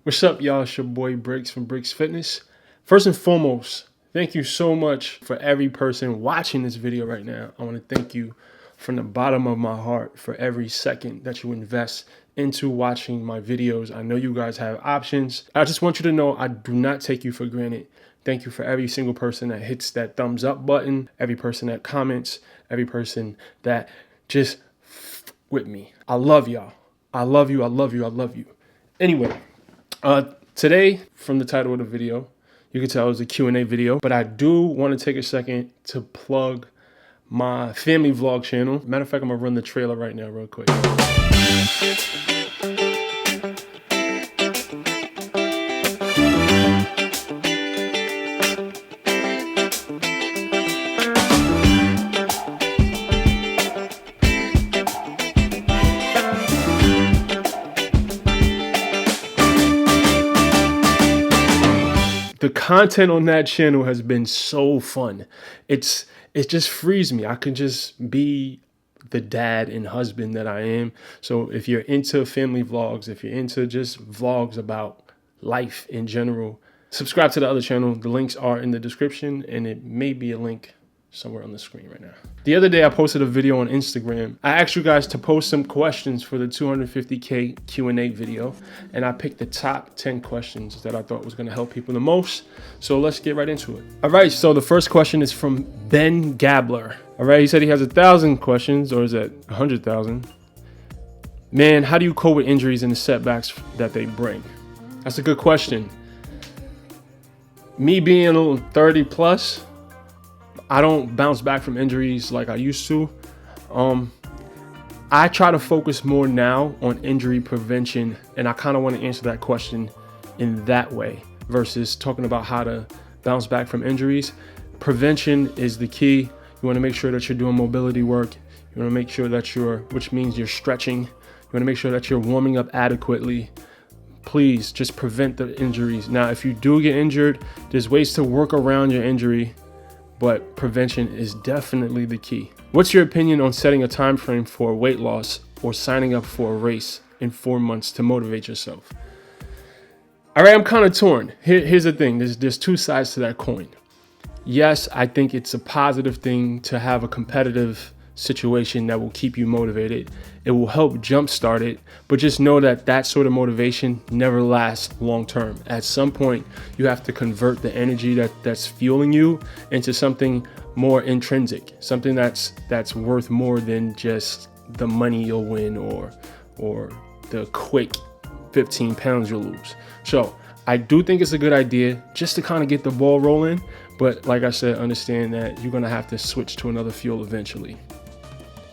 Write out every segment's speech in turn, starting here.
What's up, y'all? It's your boy Brix from Brix Fitness. First and foremost, thank you so much for every person watching this video right now. I want to thank you from the bottom of my heart for every second that you invest into watching my videos. I know you guys have options. I just want you to know I do not take you for granted. Thank you for every single person that hits that thumbs up button, every person that comments, every person that just with me. I love y'all. I love you. I love you. I love you. Anyway. Today, from the title of the video, you can tell it was a Q&A video, but I do want to take a second to plug my family vlog channel. Matter of fact, I'm gonna run the trailer right now real quick. The content on that channel has been so fun. It just frees me. I can just be the dad and husband that I am. So if you're into family vlogs, if you're into just vlogs about life in general, subscribe to the other channel. The links are in the description, and it may be a link somewhere on the screen right now. The other day I posted a video on Instagram. I asked you guys to post some questions for the 250K Q&A video, and I picked the top 10 questions that I thought was going to help people the most. So let's get right into it. All right, so the first question is from Ben Gabler. All right, he said he has 1,000 questions, or is that 100,000? Man, how do you cope with injuries and the setbacks that they bring? That's a good question. Me being a little 30 plus, I don't bounce back from injuries like I used to. I try to focus more now on injury prevention, and I kind of want to answer that question in that way versus talking about how to bounce back from injuries. Prevention is the key. You want to make sure that you're doing mobility work. You want to make sure that which means you're stretching. You want to make sure that you're warming up adequately. Please just prevent the injuries. Now, if you do get injured, there's ways to work around your injury, but prevention is definitely the key. What's your opinion on setting a time frame for weight loss or signing up for a race in 4 months to motivate yourself? All right, I'm kind of torn. Here's the thing. There's two sides to that coin. Yes, I think it's a positive thing to have a competitive situation that will keep you motivated. It will help jumpstart it, but just know that sort of motivation never lasts long term. At some point, you have to convert the energy that's fueling you into something more intrinsic, something that's worth more than just the money you'll win or the quick 15 pounds you'll lose. So I do think it's a good idea just to kind of get the ball rolling, but like I said, understand that you're gonna have to switch to another fuel eventually.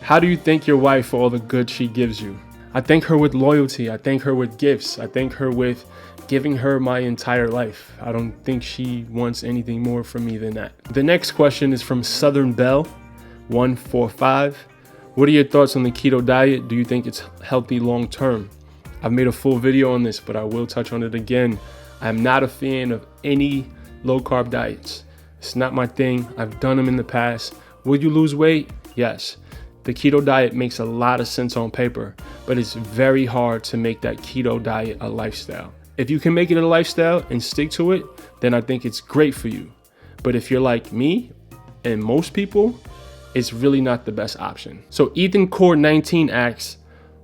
How do you thank your wife for all the good she gives you? I thank her with loyalty. I thank her with gifts. I thank her with giving her my entire life. I don't think she wants anything more from me than that. The next question is from Southern Belle 145. What are your thoughts on the keto diet? Do you think it's healthy long term? I've made a full video on this, but I will touch on it again. I'm not a fan of any low carb diets. It's not my thing. I've done them in the past. Will you lose weight? Yes. The keto diet makes a lot of sense on paper, but it's very hard to make that keto diet a lifestyle. If you can make it a lifestyle and stick to it, then I think it's great for you. But if you're like me and most people, it's really not the best option. So Ethan Core 19 asks,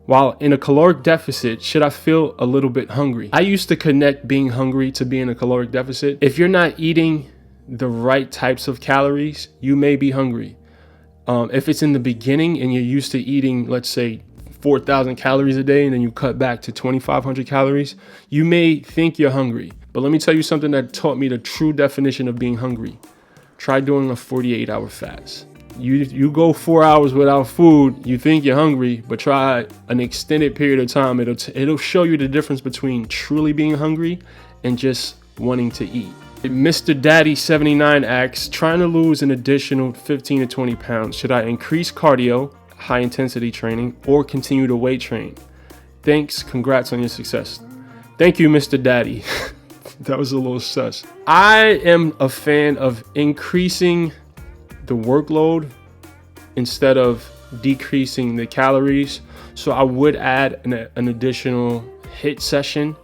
while in a caloric deficit, should I feel a little bit hungry? I used to connect being hungry to being a caloric deficit. If you're not eating the right types of calories, you may be hungry. If it's in the beginning and you're used to eating, let's say, 4,000 calories a day and then you cut back to 2,500 calories, you may think you're hungry. But let me tell you something that taught me the true definition of being hungry. Try doing a 48-hour fast. You go 4 hours without food, you think you're hungry, but try an extended period of time. It'll show you the difference between truly being hungry and just wanting to eat. Mr. Daddy 79 asks, trying to lose an additional 15 to 20 pounds. Should I increase cardio, high intensity training, or continue to weight train? Thanks. Congrats on your success. Thank you, Mr. Daddy. That was a little sus. I am a fan of increasing the workload instead of decreasing the calories. So I would add an additional HIIT session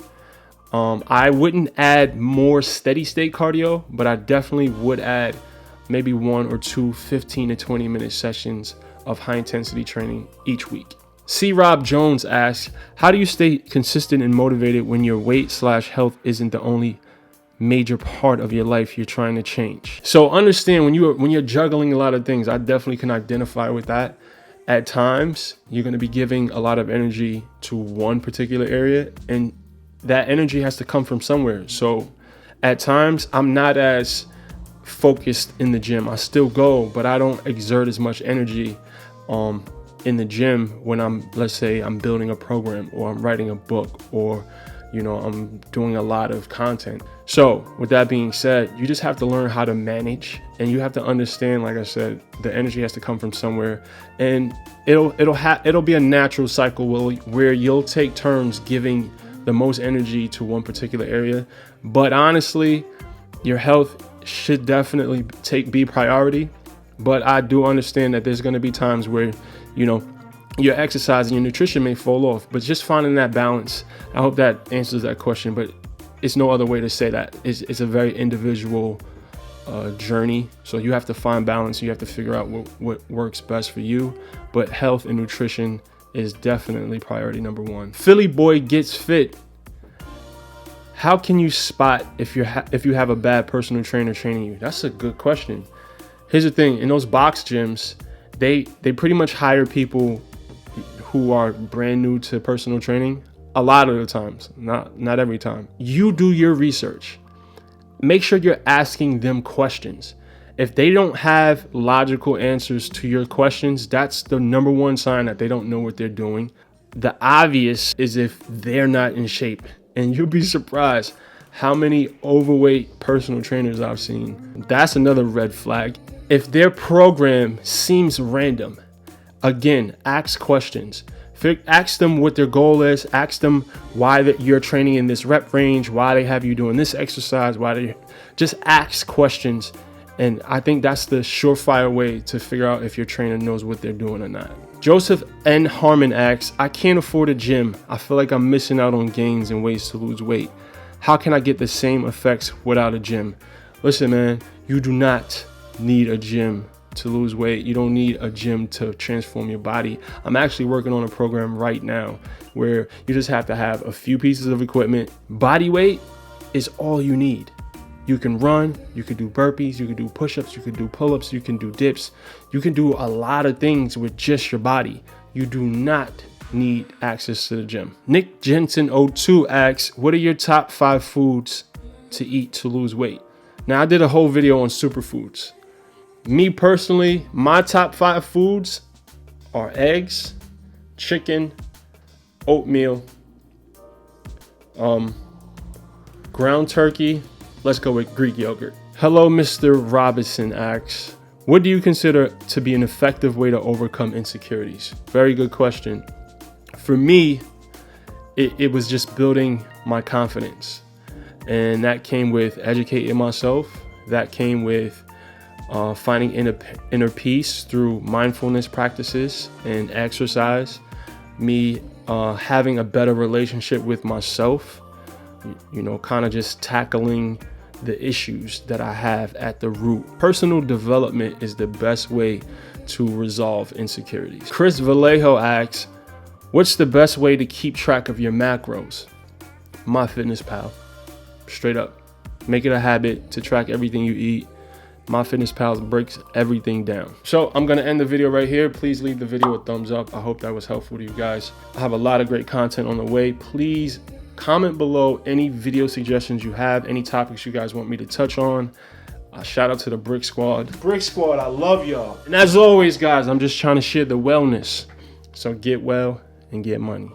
I wouldn't add more steady state cardio, but I definitely would add maybe 1 or 2 15 to 20 minute sessions of high intensity training each week. C. Rob Jones asks, how do you stay consistent and motivated when your weight/health isn't the only major part of your life you're trying to change? So understand, when you're juggling a lot of things, I definitely can identify with that. At times, you're going to be giving a lot of energy to one particular area, and that energy has to come from somewhere. So at times, I'm not as focused in the gym. I still go, but I don't exert as much energy in the gym when let's say I'm building a program, or I'm writing a book, or I'm doing a lot of content. So with that being said, you just have to learn how to manage, and you have to understand, like I said, the energy has to come from somewhere, and it'll be a natural cycle where you'll take turns giving the most energy to one particular area. But honestly, your health should definitely be priority. But I do understand that there's going to be times where your exercise and your nutrition may fall off, but just finding that balance. I hope that answers that question, but it's no other way to say that. It's a very individual journey. So you have to find balance. You have to figure out what works best for you. But health and nutrition is definitely priority number one. Philly Boy Gets Fit. How can you spot if you have a bad personal trainer training you? That's a good question. Here's the thing. In those box gyms, they pretty much hire people who are brand new to personal training. A lot of the times, not every time. You do your research. Make sure you're asking them questions. If they don't have logical answers to your questions, that's the number one sign that they don't know what they're doing. The obvious is if they're not in shape, and you'll be surprised how many overweight personal trainers I've seen. That's another red flag. If their program seems random, again, ask questions. Ask them what their goal is. Ask them why you're training in this rep range, why they have you doing this exercise, just ask questions. And I think that's the surefire way to figure out if your trainer knows what they're doing or not. Joseph N. Harmon asks, I can't afford a gym. I feel like I'm missing out on gains and ways to lose weight. How can I get the same effects without a gym? Listen, man, you do not need a gym to lose weight. You don't need a gym to transform your body. I'm actually working on a program right now where you just have to have a few pieces of equipment. Body weight is all you need. You can run, you can do burpees, you can do push-ups, you can do pull-ups, you can do dips. You can do a lot of things with just your body. You do not need access to the gym. Nick Jensen 02 asks, what are your top 5 foods to eat to lose weight? Now, I did a whole video on superfoods. Me personally, my top 5 foods are eggs, chicken, oatmeal, ground turkey. Let's go with Greek yogurt. Hello, Mr. Robinson asks, what do you consider to be an effective way to overcome insecurities? Very good question. For me, it was just building my confidence. And that came with educating myself. That came with finding inner peace through mindfulness practices and exercise. Me having a better relationship with myself. Kind of just tackling the issues that I have at the root. Personal development is the best way to resolve insecurities. Chris Vallejo asks, what's the best way to keep track of your macros? MyFitnessPal. Straight up. Make it a habit to track everything you eat. MyFitnessPal breaks everything down. So I'm going to end the video right here. Please leave the video a thumbs up. I hope that was helpful to you guys. I have a lot of great content on the way. Please comment below any video suggestions you have, any topics you guys want me to touch on. Shout out to the Brix Squad. Brix Squad, I love y'all. And as always, guys, I'm just trying to share the wellness. So get well and get money.